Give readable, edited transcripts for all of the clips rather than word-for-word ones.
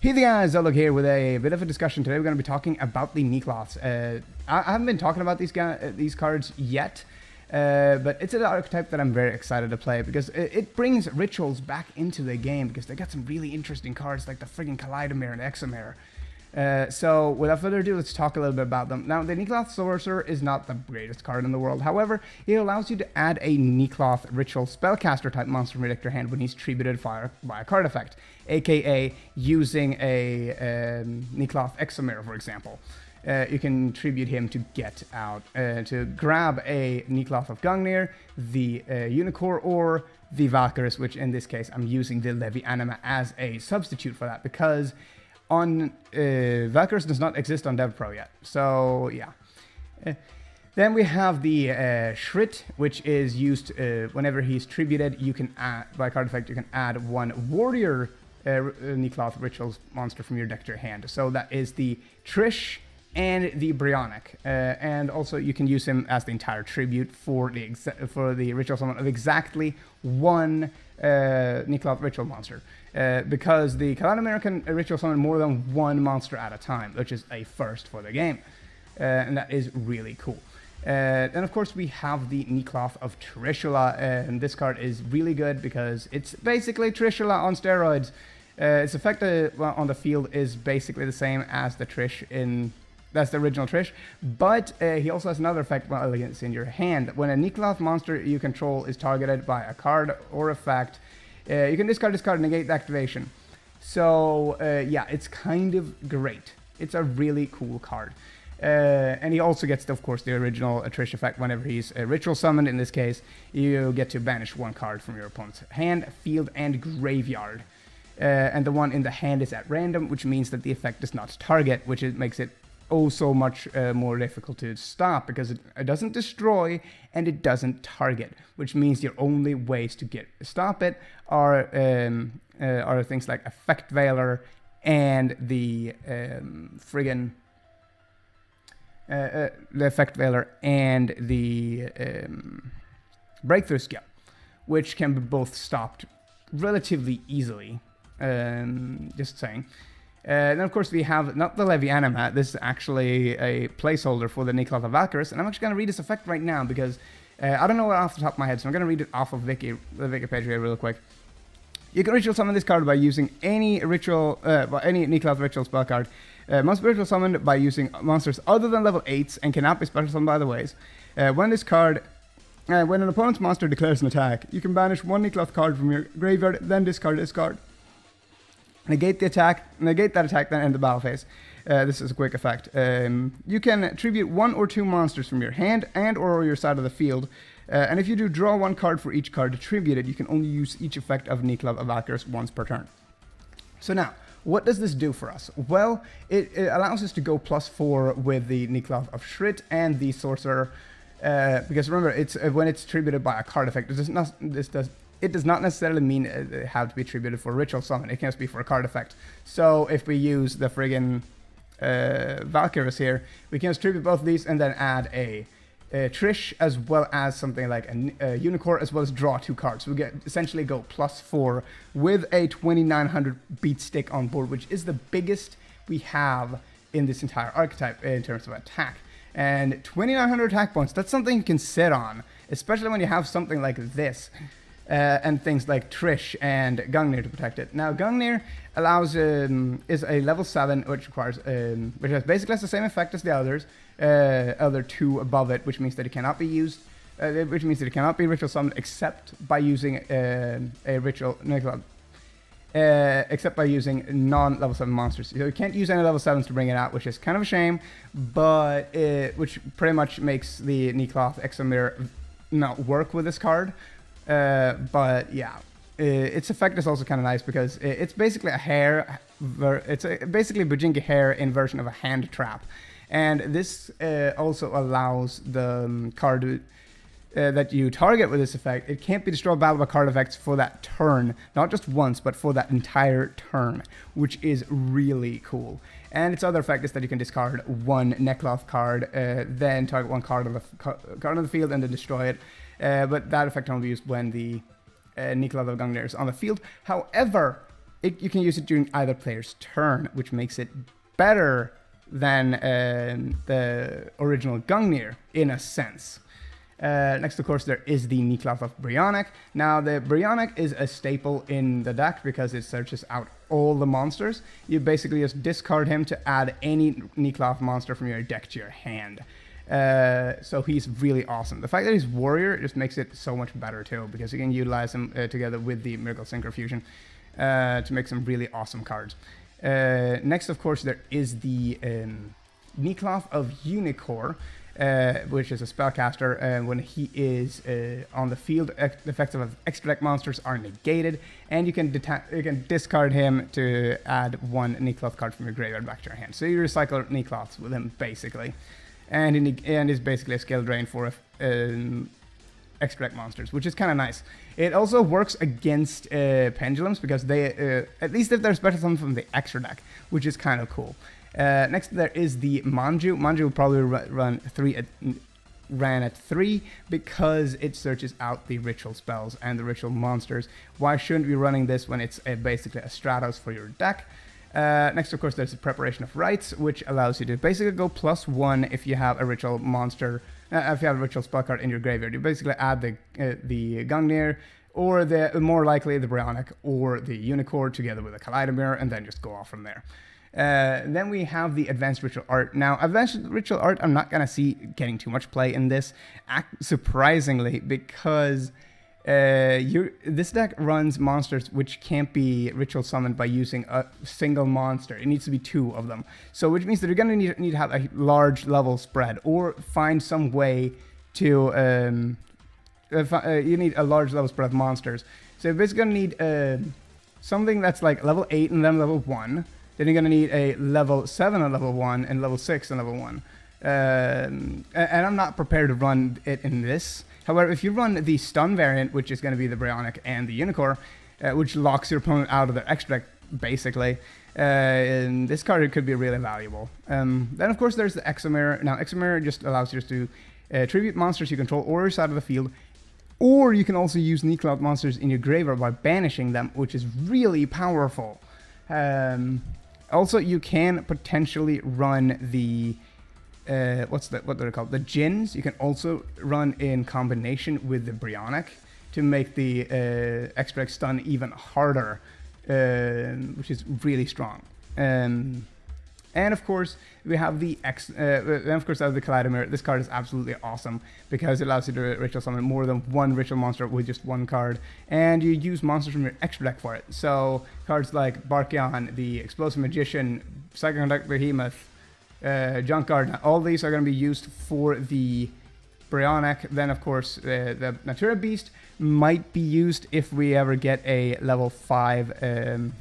Hey there guys, Zologe here with a bit of a discussion. Today we're going to be talking about the Necloths. I haven't been talking about these cards yet, but it's an archetype that I'm very excited to play because it brings rituals back into the game because they got some really interesting cards like the friggin' Kaleidomir and Exomir. So without further ado, let's talk a little bit about them. Now, the Necloth Sorcerer is not the greatest card in the world. However, it allows you to add a Necloth Ritual Spellcaster type monster from your deck to your hand when he's tributed by a card effect, aka using a Necloth Exomir, for example. You can tribute him to get out, to grab a Necloth of Gungnir, the Unicorn, or the Valkyries, which in this case I'm using the Levi Anima as a substitute for that because Valkyries does not exist on DevPro yet, so yeah. Then we have the Shrit, which is used whenever he's tributed. You can add, by card effect, you can add one Warrior Necloth Rituals monster from your deck to your hand. So that is the Trish and the Brionic, and also you can use him as the entire tribute for the ritual summon of exactly one Necloth Ritual monster. Because the Kaleidomir can ritual summon more than one monster at a time, which is a first for the game. And that is really cool. And of course we have the Necloth of Trishula, and this card is really good because it's basically Trishula on steroids. Its effect on the field is basically the same as the Trish that's the original Trish, but he also has another effect while it's in your hand. When a Necloth monster you control is targeted by a card or effect, you can discard this card and negate the activation. So yeah, it's kind of great. It's a really cool card. And he also gets, of course, the original Trish effect whenever he's ritual summoned. In this case, you get to banish one card from your opponent's hand, field, and graveyard. And the one in the hand is at random, which means that the effect does not target, which makes it oh so much more difficult to stop because it doesn't destroy and it doesn't target, which means your only ways to stop it are things like Effect Veiler and the Effect Veiler and the Breakthrough Skill, which can be both stopped relatively easily. Just saying. Then of course we have not the Levi Anima. This is actually a placeholder for the Necloth of Valkyries, and I'm actually going to read this effect right now because I don't know it off the top of my head, so I'm going to read it off of the Wiki page here real quick. You can ritual summon this card by using any Necloth ritual spell card. Must be ritual summoned by using monsters other than level 8s and cannot be special summoned by the ways. When an opponent's monster declares an attack, you can banish one Necloth card from your graveyard, then discard this card. Negate that attack, then end the battle phase. This is a quick effect. You can tribute one or two monsters from your hand and or your side of the field. And if you do draw one card for each card attributed, you can only use each effect of Necloth of Valkyries once per turn. So now, what does this do for us? Well, it allows us to go +4 with the Necloth of Shrit and the Sorcerer. Because remember, it's when it's tributed by a card effect, it does not necessarily mean it have to be attributed for ritual summon. It can just be for a card effect. So if we use the friggin' Valkyries here, we can just tribute both of these and then add a Trish as well as something like a Unicorn, as well as draw 2 cards. So we essentially go +4 with a 2900 beat stick on board, which is the biggest we have in this entire archetype in terms of attack. And 2900 attack points, that's something you can sit on, especially when you have something like this. And things like Trish and Gungnir to protect it. Now, Gungnir is a level 7, which has basically the same effect as the other 2 above it, which means that it cannot be used, which means that it cannot be ritual summoned except by using except by using non-level 7 monsters. So you can't use any level 7s to bring it out, which is kind of a shame, but which pretty much makes the Necloth Exomir not work with this card. But yeah, its effect is also kind of nice because it's basically a hair. It's basically Bujinki hair in version of a hand trap, and this also allows the card that you target with this effect. It can't be destroyed by card effects for that turn, not just once, but for that entire turn, which is really cool. And its other effect is that you can discard one Necloth card, then target one card on the field and then destroy it. But that effect can only be used when the Necloth of Gungnir is on the field. However, you can use it during either player's turn, which makes it better than the original Gungnir in a sense. Next, of course, there is the Necloth of Brionac. Now, the Brionac is a staple in the deck because it searches out all the monsters. You basically just discard him to add any Necloth monster from your deck to your hand. So he's really awesome. The fact that he's warrior just makes it so much better too, because you can utilize him together with the Miracle Synchro Fusion to make some really awesome cards. Next, of course, there is the Necloth of Unicorn, which is a spellcaster. When he is on the field, the effects of extra deck monsters are negated, and you can discard him to add one Necloth card from your graveyard back to your hand. So you recycle Necloths with him basically, and is basically a skill drain for extra deck monsters, which is kind of nice. It also works against pendulums because they, at least if they're special summons from the extra deck, which is kind of cool. Next, there is the Manju. Manju will probably ran at 3 because it searches out the ritual spells and the ritual monsters. Why shouldn't we be running this when it's basically a Stratos for your deck? Next, of course, there's the Preparation of Rites, which allows you to basically go +1 if you have a ritual monster, if you have a ritual spell card in your graveyard. You basically add the Gungnir, or more likely the Brionac or the Unicorn together with a Kaleidomir, and then just go off from there. Then we have the Advanced Ritual Art. Now, Advanced Ritual Art, I'm not going to see getting too much play in this, surprisingly, because this deck runs monsters which can't be ritual summoned by using a single monster. It needs to be 2 of them. So, which means that you're going to need to have a large level spread, or find some way to... you need a large level spread of monsters. So, you're basically going to need something that's like level 8 and then level 1. Then you're going to need a level 7 and level 1, and level 6 and level 1. And I'm not prepared to run it in this. However, if you run the stun variant, which is going to be the Brionac and the Unicorn, which locks your opponent out of their extra deck, basically, this card could be really valuable. Then, of course, there's the Exomir. Now, Exomir just allows you to tribute monsters you control or your side of the field, or you can also use Necloth monsters in your graveyard by banishing them, which is really powerful. Also, you can potentially run the what they're called, the Djinns. You can also run in combination with the Brionac to make the extra stun even harder, which is really strong. And of course, we have the Kaleidomir. This card is absolutely awesome because it allows you to ritual summon more than one ritual monster with just one card, and you use monsters from your extra deck for it. So cards like Barkion, the Explosive Magician, Psychoconduct Behemoth, Junk Guard, all these are going to be used for the Brionac. Then, of course, the Natura Beast might be used if we ever get a level 5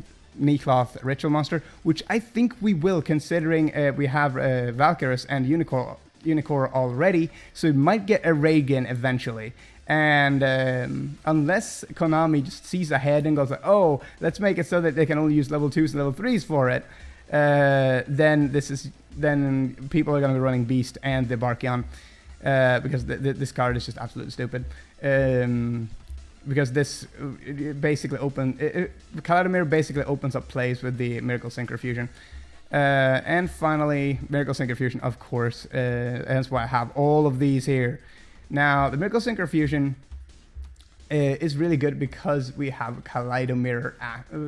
Necloth ritual monster, which I think we will, considering we have Valkyries and Unicorn already, so we might get a Reagan eventually. And unless Konami just sees ahead and goes like, oh, let's make it so that they can only use level 2s and level 3s for it, then people are going to be running Beast and the Barkion, because this card is just absolutely stupid. Because this basically Kaleidomir basically opens up plays with the Miracle Synchro Fusion. And finally, Miracle Synchro Fusion, of course, that's why I have all of these here. Now, the Miracle Synchro Fusion is really good because we have Kaleidomir,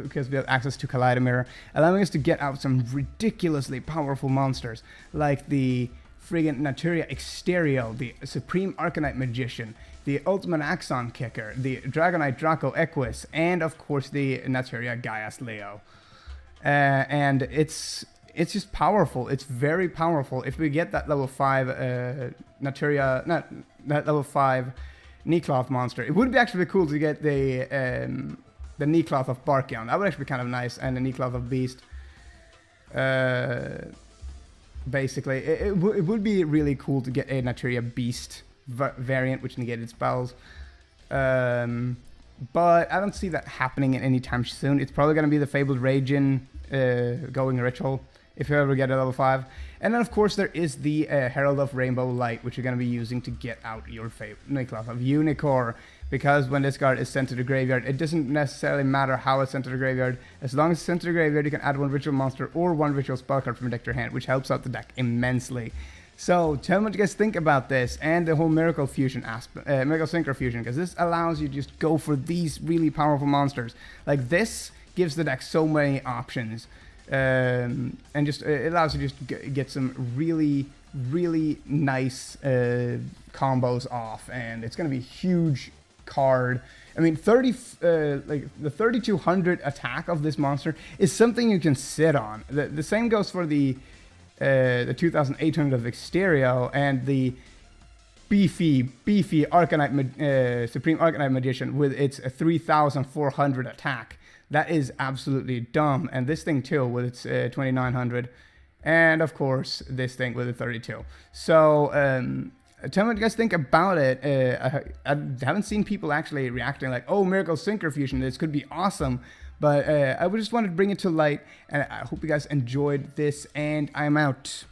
because we have access to Kaleidomir, allowing us to get out some ridiculously powerful monsters, like the friggin' Naturia Exterio, the Supreme Arcanite Magician, the Ultimate Axon Kicker, the Dragonite Draco Equus, and of course the Naturia Gaius Leo. And it's just powerful. It's very powerful. If we get that level 5 that level 5 Necloth monster, it would be actually cool to get the Necloth of Barkion. That would actually be kind of nice, and the Necloth of Beast. Basically, it would be really cool to get a Naturia Beast variant which negated spells, but I don't see that happening anytime soon. It's probably going to be the Fabled Ragin going ritual if you ever get a level 5, and then of course there is the Herald of Rainbow Light, which you're going to be using to get out your Necloth of Unicorn. because when this card is sent to the graveyard, it doesn't necessarily matter how it's sent to the graveyard. As long as it's sent to the graveyard, you can add 1 ritual monster or 1 ritual spell card from your deck to your hand, which helps out the deck immensely. So tell me what you guys think about this and the whole Miracle Fusion aspect, Miracle Synchro Fusion, because this allows you to just go for these really powerful monsters. Like, this gives the deck so many options, and just it allows you to just get some really nice combos off, and it's going to be a huge card. I mean, like the 3200 attack of this monster is something you can sit on. The same goes for the 2800 of Exterio and the beefy Arcanite Supreme Arcanite Magician with its 3400 attack. That is absolutely dumb. And this thing too with its 2900. And of course, this thing with a 32. So, tell me what you guys think about it. I haven't seen people actually reacting like, oh, Miracle Synchro Fusion, this could be awesome. But I just wanted to bring it to light. And I hope you guys enjoyed this. And I'm out.